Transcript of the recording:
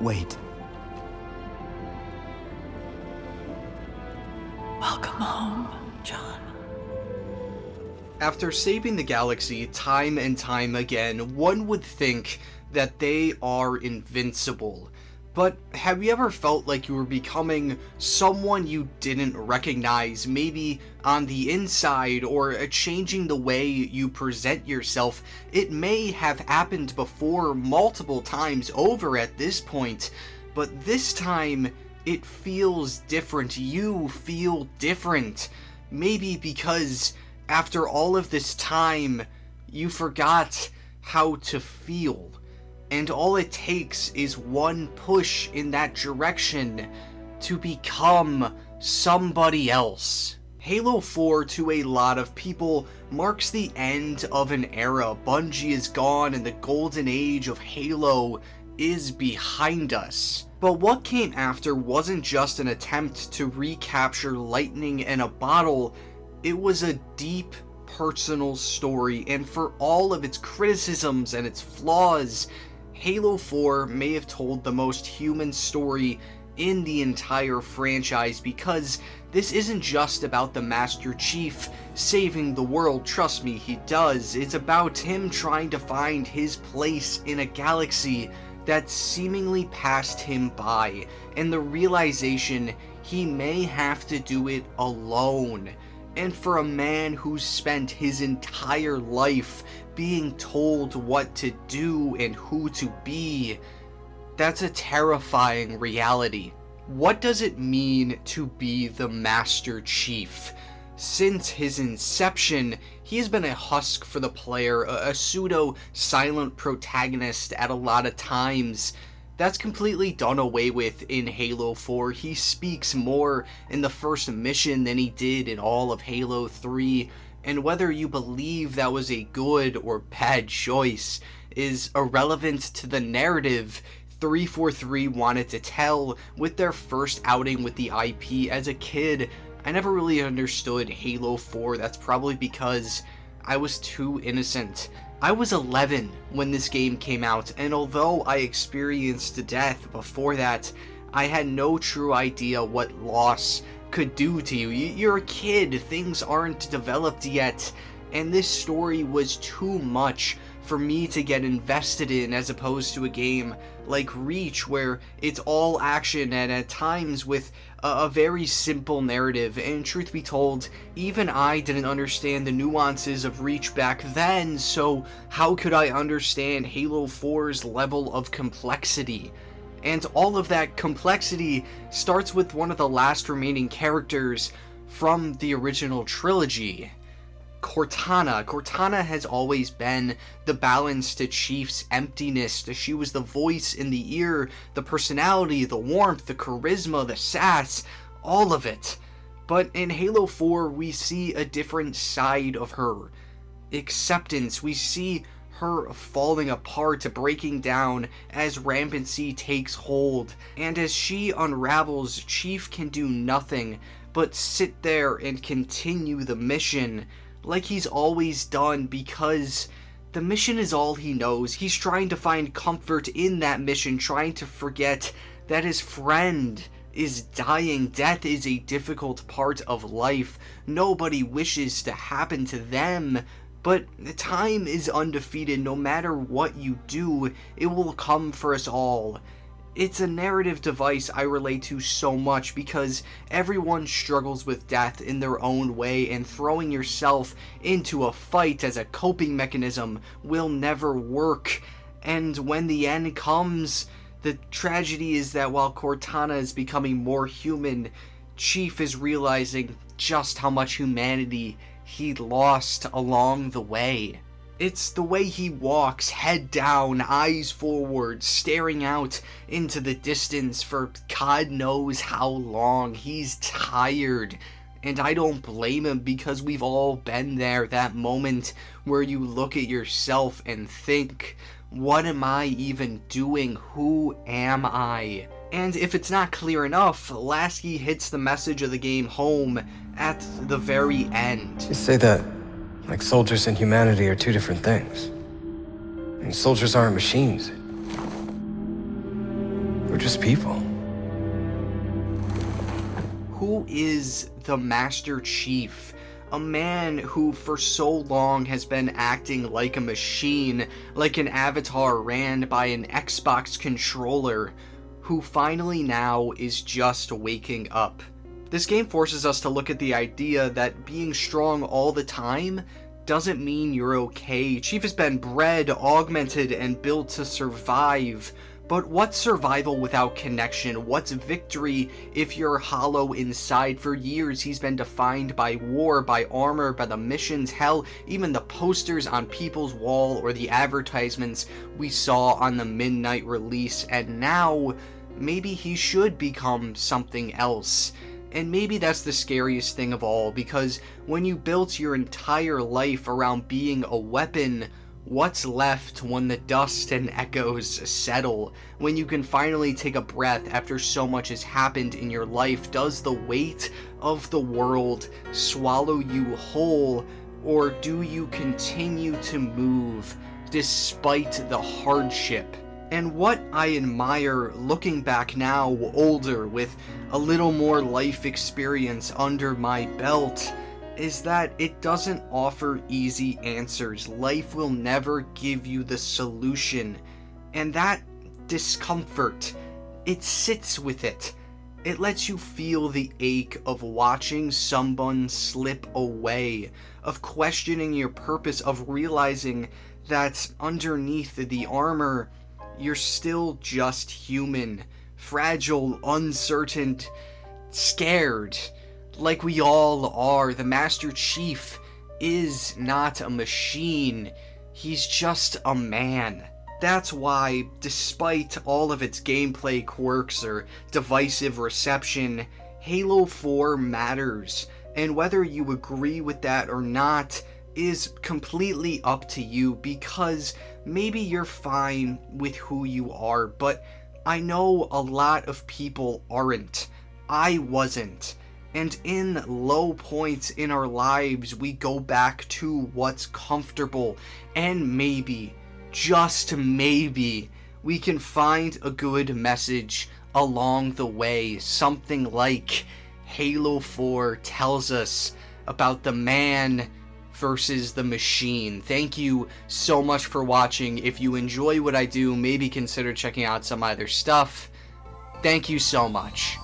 Wait. Welcome home, John. After saving the galaxy time and time again, one would think that they are invincible. But have you ever felt like you were becoming someone you didn't recognize, maybe on the inside, or changing the way you present yourself? It may have happened before multiple times over at this point, but this time it feels different. You feel different. Maybe because after all of this time, you forgot how to feel. And all it takes is one push in that direction to become somebody else. Halo 4, to a lot of people, marks the end of an era. Bungie is gone and the golden age of Halo is behind us. But what came after wasn't just an attempt to recapture lightning in a bottle, it was a deep personal story, and for all of its criticisms and its flaws, Halo 4 may have told the most human story in the entire franchise, because this isn't just about the Master Chief saving the world. Trust me, he does. It's about him trying to find his place in a galaxy that seemingly passed him by, and the realization he may have to do it alone. And for a man who's spent his entire life being told what to do and who to be, that's a terrifying reality. What does it mean to be the Master Chief? Since his inception, he has been a husk for the player, a pseudo-silent protagonist at a lot of times. That's completely done away with in Halo 4. He speaks more in the first mission than he did in all of Halo 3, and whether you believe that was a good or bad choice is irrelevant to the narrative 343 wanted to tell with their first outing with the IP. As a kid, I never really understood Halo 4. That's probably because I was too innocent. I was 11 when this game came out, and although I experienced death before that, I had no true idea what loss could do to you. You're a kid, things aren't developed yet, and this story was too much for me to get invested in, as opposed to a game like Reach, where it's all action and at times with a very simple narrative. And truth be told, even I didn't understand the nuances of Reach back then, so how could I understand Halo 4's level of complexity? And all of that complexity starts with one of the last remaining characters from the original trilogy, Cortana. Cortana has always been the balance to Chief's emptiness. She was the voice in the ear, the personality, the warmth, the charisma, the sass, all of it. But in Halo 4, we see a different side of her. Acceptance. We see her falling apart, breaking down as rampancy takes hold. And as she unravels, Chief can do nothing but sit there and continue the mission like he's always done, because the mission is all he knows. He's trying to find comfort in that mission, trying to forget that his friend is dying. Death is a difficult part of life. Nobody wishes to happen to them, but time is undefeated. No matter what you do, it will come for us all. It's a narrative device I relate to so much, because everyone struggles with death in their own way, and throwing yourself into a fight as a coping mechanism will never work. And when the end comes, the tragedy is that while Cortana is becoming more human, Chief is realizing just how much humanity he lost along the way. It's the way he walks, head down, eyes forward, staring out into the distance for God knows how long. He's tired, and I don't blame him, because we've all been there, that moment where you look at yourself and think, what am I even doing? Who am I? And if it's not clear enough, Lasky hits the message of the game home at the very end. You say that like soldiers and humanity are two different things. I mean, soldiers aren't machines. We're just people. Who is the Master Chief? A man who for so long has been acting like a machine, like an avatar ran by an Xbox controller, who finally now is just waking up. This game forces us to look at the idea that being strong all the time doesn't mean you're okay. Chief has been bred, augmented, and built to survive. But what's survival without connection? What's victory if you're hollow inside? For years, he's been defined by war, by armor, by the missions, hell, even the posters on people's wall or the advertisements we saw on the midnight release. And now, maybe he should become something else. And maybe that's the scariest thing of all, because when you built your entire life around being a weapon, what's left when the dust and echoes settle? When you can finally take a breath after so much has happened in your life, does the weight of the world swallow you whole, or do you continue to move despite the hardship? And what I admire looking back now, older, with a little more life experience under my belt, is that it doesn't offer easy answers. Life will never give you the solution. And that discomfort, it sits with it. It lets you feel the ache of watching someone slip away, of questioning your purpose, of realizing that underneath the armor, you're still just human, fragile, uncertain, scared, like we all are. The Master Chief is not a machine, he's just a man. That's why, despite all of its gameplay quirks or divisive reception, Halo 4 matters, and whether you agree with that or not is completely up to you, because maybe you're fine with who you are, but I know a lot of people aren't. I wasn't. And in low points in our lives, we go back to what's comfortable, and maybe, just maybe, we can find a good message along the way. Something like Halo 4 tells us about the man versus the machine. Thank you so much for watching. If you enjoy what I do, maybe consider checking out some other stuff. Thank you so much.